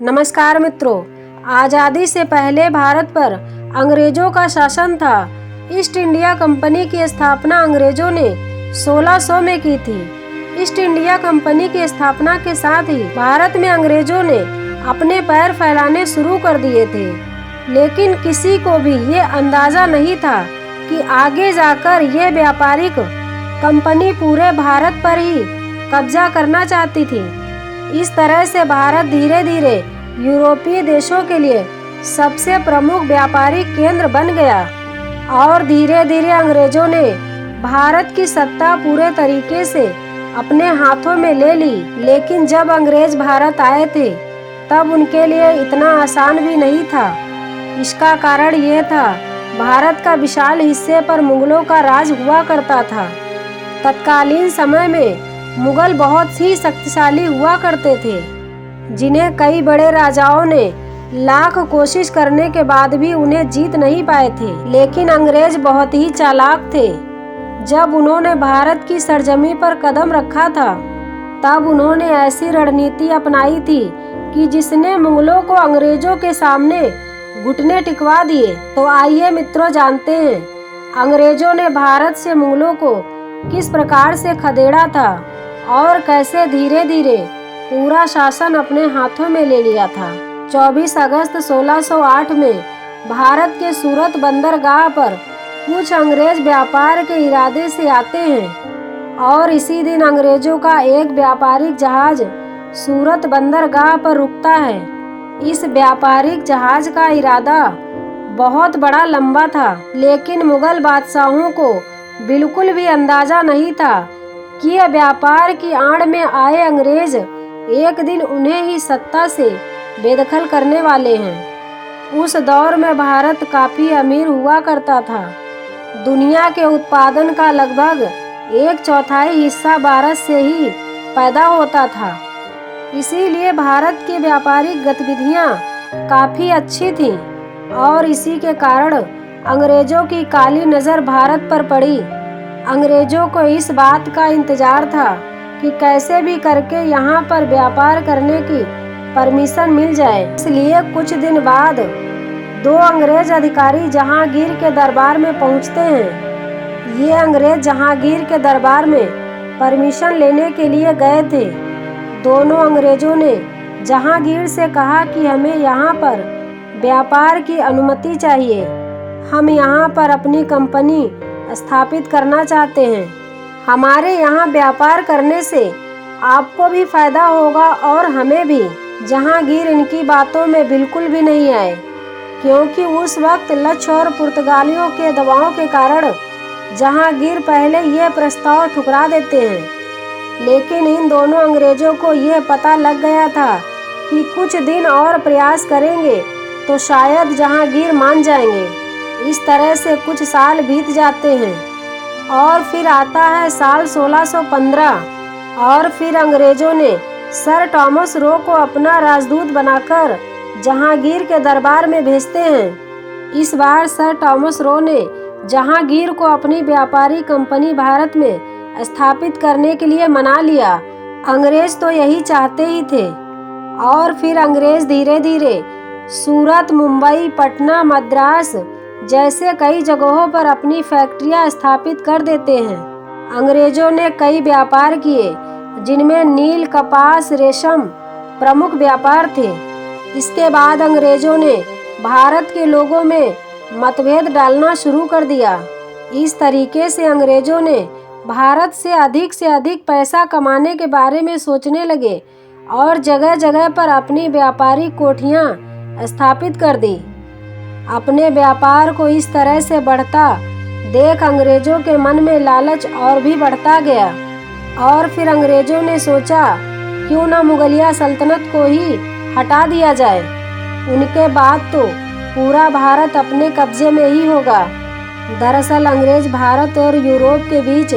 नमस्कार मित्रों, आज़ादी से पहले भारत पर अंग्रेजों का शासन था। ईस्ट इंडिया कंपनी की स्थापना अंग्रेजों ने 1600 में की थी। ईस्ट इंडिया कंपनी की स्थापना के साथ ही भारत में अंग्रेजों ने अपने पैर फैलाने शुरू कर दिए थे, लेकिन किसी को भी ये अंदाज़ा नहीं था कि आगे जाकर ये व्यापारिक कंपनी पूरे भारत पर ही कब्जा करना चाहती थी। इस तरह से भारत धीरे धीरे यूरोपीय देशों के लिए सबसे प्रमुख व्यापारिक केंद्र बन गया और धीरे धीरे अंग्रेजों ने भारत की सत्ता पूरे तरीके से अपने हाथों में ले ली। लेकिन जब अंग्रेज भारत आए थे तब उनके लिए इतना आसान भी नहीं था। इसका कारण ये था, भारत का विशाल हिस्से पर मुगलों का राज हुआ करता था। तत्कालीन समय में मुगल बहुत ही शक्तिशाली हुआ करते थे, जिन्हें कई बड़े राजाओं ने लाख कोशिश करने के बाद भी उन्हें जीत नहीं पाए थे। लेकिन अंग्रेज बहुत ही चालाक थे। जब उन्होंने भारत की सरजमी पर कदम रखा था तब उन्होंने ऐसी रणनीति अपनाई थी कि जिसने मुगलों को अंग्रेजों के सामने घुटने टिकवा दिए। तो आइए मित्रों, जानते हैं अंग्रेजों ने भारत से मुगलों को किस प्रकार से खदेड़ा था और कैसे धीरे धीरे पूरा शासन अपने हाथों में ले लिया था। 24 अगस्त 1608 में भारत के सूरत बंदरगाह पर कुछ अंग्रेज व्यापार के इरादे से आते हैं और इसी दिन अंग्रेजों का एक व्यापारिक जहाज सूरत बंदरगाह पर रुकता है। इस व्यापारिक जहाज का इरादा बहुत बड़ा लंबा था, लेकिन मुगल बादशाहों को बिल्कुल भी अंदाजा नहीं था कि यह व्यापार की आड़ में आए अंग्रेज एक दिन उन्हें ही सत्ता से बेदखल करने वाले हैं। उस दौर में भारत काफ़ी अमीर हुआ करता था। दुनिया के उत्पादन का लगभग 1/4 हिस्सा भारत से ही पैदा होता था। इसीलिए भारत की व्यापारिक गतिविधियां काफ़ी अच्छी थीं और इसी के कारण अंग्रेजों की काली नज़र भारत पर पड़ी। अंग्रेजों को इस बात का इंतजार था कि कैसे भी करके यहाँ पर व्यापार करने की परमिशन मिल जाए। इसलिए कुछ दिन बाद 2 अंग्रेज अधिकारी जहांगीर के दरबार में पहुँचते हैं। ये अंग्रेज जहांगीर के दरबार में परमिशन लेने के लिए गए थे। दोनों अंग्रेजों ने जहांगीर से कहा कि हमें यहाँ पर व्यापार की अनुमति चाहिए। हम यहाँ पर अपनी कंपनी स्थापित करना चाहते हैं। हमारे यहाँ व्यापार करने से आपको भी फायदा होगा और हमें भी। जहांगीर इनकी बातों में बिल्कुल भी नहीं आए, क्योंकि उस वक्त लक्ष्य और पुर्तगालियों के दबाव के कारण जहांगीर पहले यह प्रस्ताव ठुकरा देते हैं। लेकिन इन दोनों अंग्रेजों को यह पता लग गया था कि कुछ दिन और प्रयास करेंगे तो शायद जहांगीर मान जाएंगे। इस तरह से कुछ साल बीत जाते हैं और फिर आता है साल 1615 और फिर अंग्रेजों ने सर थॉमस रो को अपना राजदूत बनाकर जहांगीर के दरबार में भेजते हैं। इस बार सर थॉमस रो ने जहांगीर को अपनी व्यापारी कंपनी भारत में स्थापित करने के लिए मना लिया। अंग्रेज तो यही चाहते ही थे और फिर अंग्रेज धीरे धीरे सूरत, मुंबई, पटना, मद्रास जैसे कई जगहों पर अपनी फैक्ट्रियां स्थापित कर देते हैं। अंग्रेजों ने कई व्यापार किए, जिनमें नील, कपास, रेशम प्रमुख व्यापार थे। इसके बाद अंग्रेजों ने भारत के लोगों में मतभेद डालना शुरू कर दिया। इस तरीके से अंग्रेजों ने भारत से अधिक पैसा कमाने के बारे में सोचने लगे और जगह जगह पर अपनी व्यापारिक कोठियां स्थापित कर दी। अपने व्यापार को इस तरह से बढ़ता देख अंग्रेजों के मन में लालच और भी बढ़ता गया और फिर अंग्रेजों ने सोचा, क्यों ना मुगलिया सल्तनत को ही हटा दिया जाए। उनके बाद तो पूरा भारत अपने कब्जे में ही होगा। दरअसल अंग्रेज भारत और यूरोप के बीच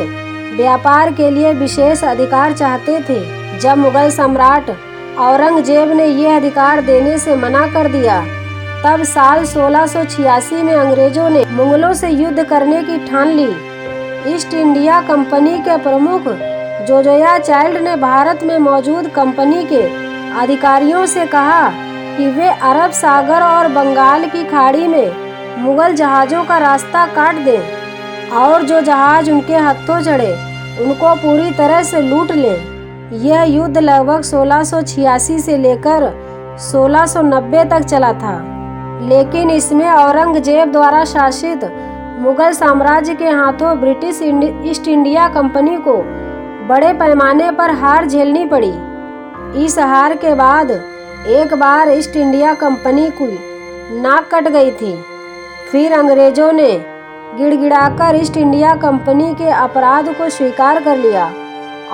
व्यापार के लिए विशेष अधिकार चाहते थे। जब मुगल सम्राट औरंगजेब ने यह अधिकार देने से मना कर दिया, तब साल 1686 में अंग्रेजों ने मुगलों से युद्ध करने की ठान ली। ईस्ट इंडिया कंपनी के प्रमुख जोजिया चाइल्ड ने भारत में मौजूद कंपनी के अधिकारियों से कहा कि वे अरब सागर और बंगाल की खाड़ी में मुगल जहाज़ों का रास्ता काट दें और जो जहाज़ उनके हत्थों चढ़े उनको पूरी तरह से लूट लें। यह युद्ध लगभग 1686 से लेकर 1690 तक चला था, लेकिन इसमें औरंगजेब द्वारा शासित मुगल साम्राज्य के हाथों ब्रिटिश ईस्ट इंडिया कंपनी को बड़े पैमाने पर हार झेलनी पड़ी। इस हार के बाद एक बार ईस्ट इंडिया कंपनी की नाक कट गई थी। फिर अंग्रेजों ने गिड़गिड़ाकर ईस्ट इंडिया कंपनी के अपराध को स्वीकार कर लिया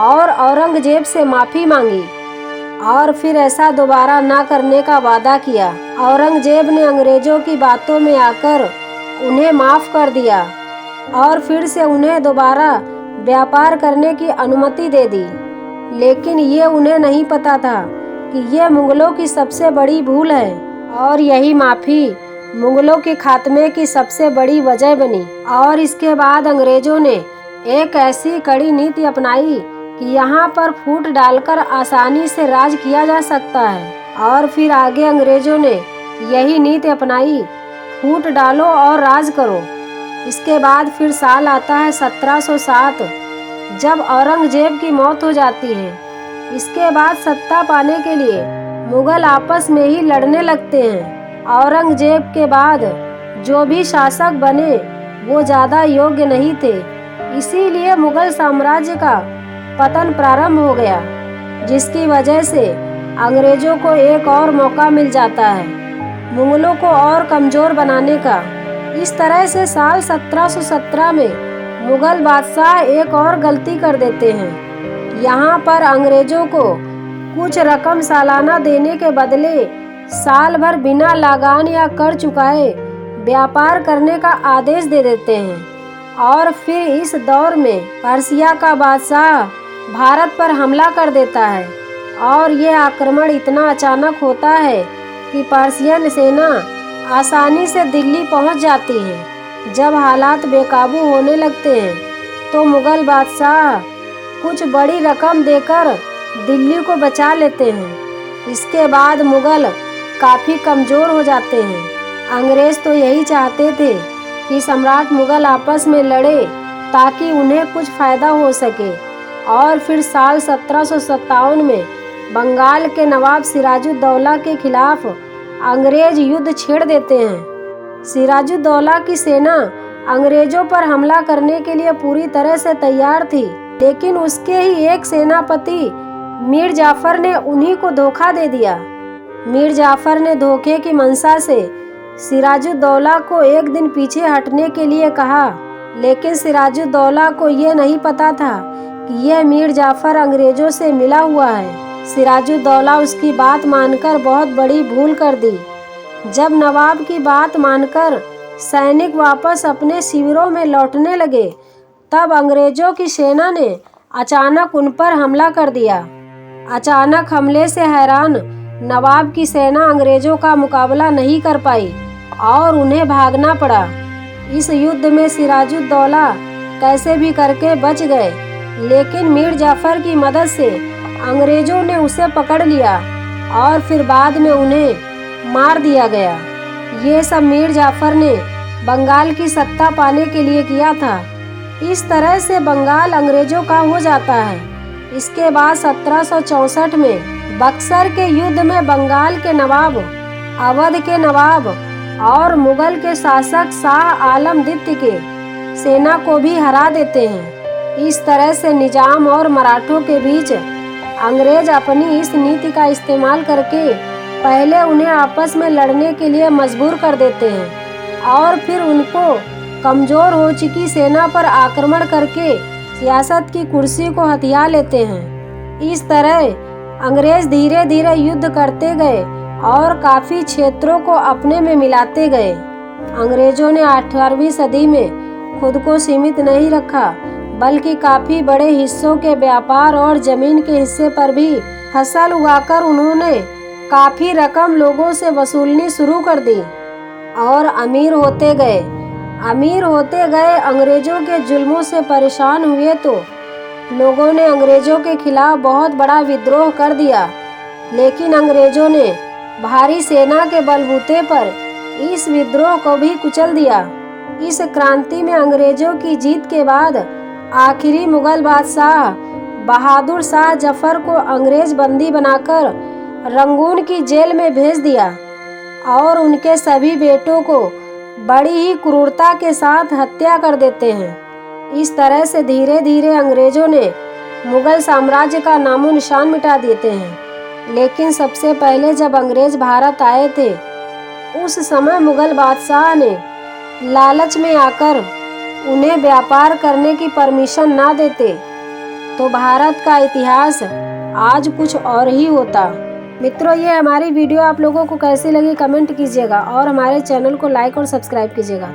और औरंगजेब से माफ़ी मांगी और फिर ऐसा दोबारा ना करने का वादा किया। औरंगजेब ने अंग्रेजों की बातों में आकर उन्हें माफ़ कर दिया और फिर से उन्हें दोबारा व्यापार करने की अनुमति दे दी, लेकिन ये उन्हें नहीं पता था कि ये मुगलों की सबसे बड़ी भूल है और यही माफ़ी मुगलों के खात्मे की सबसे बड़ी वजह बनी। और इसके बाद अंग्रेजों ने एक ऐसी कड़ी नीति अपनाई कि यहाँ पर फूट डालकर आसानी से राज किया जा सकता है। और फिर आगे अंग्रेजों ने यही नीति अपनाई, फूट डालो और राज करो। इसके बाद फिर साल आता है 1707, जब औरंगजेब की मौत हो जाती है। इसके बाद सत्ता पाने के लिए मुगल आपस में ही लड़ने लगते हैं। औरंगजेब के बाद जो भी शासक बने वो ज़्यादा योग्य नहीं थे, इसीलिए मुगल साम्राज्य का पतन प्रारंभ हो गया, जिसकी वजह से अंग्रेजों को एक और मौका मिल जाता है मुगलों को और कमज़ोर बनाने का। इस तरह से साल 1717 में मुगल बादशाह एक और गलती कर देते हैं। यहाँ पर अंग्रेजों को कुछ रकम सालाना देने के बदले साल भर बिना लगान या कर चुकाए व्यापार करने का आदेश दे देते हैं। और फिर इस दौर में पर्सिया का बादशाह भारत पर हमला कर देता है और ये आक्रमण इतना अचानक होता है कि पर्शियन सेना आसानी से दिल्ली पहुंच जाती है। जब हालात बेकाबू होने लगते हैं तो मुगल बादशाह कुछ बड़ी रकम देकर दिल्ली को बचा लेते हैं। इसके बाद मुगल काफ़ी कमज़ोर हो जाते हैं। अंग्रेज़ तो यही चाहते थे कि सम्राट मुगल आपस में लड़े ताकि उन्हें कुछ फ़ायदा हो सके। और फिर साल 1757 में बंगाल के नवाब सिराजुद्दौला के खिलाफ अंग्रेज युद्ध छेड़ देते हैं। सिराजुद्दौला की सेना अंग्रेजों पर हमला करने के लिए पूरी तरह से तैयार थी, लेकिन उसके ही एक सेनापति मीर जाफर ने उन्हीं को धोखा दे दिया। मीर जाफर ने धोखे की मंशा से सिराजुद्दौला को एक दिन पीछे हटने के लिए कहा, लेकिन सिराजुद्दौला को ये नहीं पता था कि यह मीर जाफर अंग्रेजों से मिला हुआ है। सिराजुद्दौला उसकी बात मानकर बहुत बड़ी भूल कर दी। जब नवाब की बात मानकर सैनिक वापस अपने शिविरों में लौटने लगे, तब अंग्रेजों की सेना ने अचानक उन पर हमला कर दिया। अचानक हमले से हैरान नवाब की सेना अंग्रेजों का मुकाबला नहीं कर पाई और उन्हें भागना पड़ा। इस युद्ध में सिराजुद्दौला कैसे भी करके बच गए, लेकिन मीर जाफर की मदद से अंग्रेजों ने उसे पकड़ लिया और फिर बाद में उन्हें मार दिया गया। ये सब मीर जाफर ने बंगाल की सत्ता पाने के लिए किया था। इस तरह से बंगाल अंग्रेजों का हो जाता है। इसके बाद 1764 में बक्सर के युद्ध में बंगाल के नवाब, अवध के नवाब और मुगल के शासक शाह आलम द्वितीय के सेना को भी हरा देते हैं। इस तरह से निजाम और मराठों के बीच अंग्रेज अपनी इस नीति का इस्तेमाल करके पहले उन्हें आपस में लड़ने के लिए मजबूर कर देते हैं और फिर उनको कमज़ोर हो चुकी सेना पर आक्रमण करके सियासत की कुर्सी को हथिया लेते हैं। इस तरह अंग्रेज धीरे धीरे युद्ध करते गए और काफ़ी क्षेत्रों को अपने में मिलाते गए। अंग्रेजों ने 18वीं सदी में खुद को सीमित नहीं रखा, बल्कि काफ़ी बड़े हिस्सों के व्यापार और ज़मीन के हिस्से पर भी फसल उगाकर उन्होंने काफ़ी रकम लोगों से वसूलनी शुरू कर दी और अमीर होते गए। अंग्रेज़ों के जुल्मों से परेशान हुए तो लोगों ने अंग्रेज़ों के खिलाफ बहुत बड़ा विद्रोह कर दिया, लेकिन अंग्रेज़ों ने भारी सेना के बलबूते पर इस विद्रोह को भी कुचल दिया। इस क्रांति में अंग्रेजों की जीत के बाद आखिरी मुगल बादशाह बहादुर शाह जफर को अंग्रेज बंदी बनाकर रंगून की जेल में भेज दिया और उनके सभी बेटों को बड़ी ही क्रूरता के साथ हत्या कर देते हैं। इस तरह से धीरे धीरे अंग्रेजों ने मुगल साम्राज्य का नामो निशान मिटा देते हैं। लेकिन सबसे पहले जब अंग्रेज भारत आए थे उस समय मुगल बादशाह ने लालच में आकर उन्हें व्यापार करने की परमिशन ना देते तो भारत का इतिहास आज कुछ और ही होता। मित्रों, ये हमारी वीडियो आप लोगों को कैसी लगी कमेंट कीजिएगा और हमारे चैनल को लाइक और सब्सक्राइब कीजिएगा।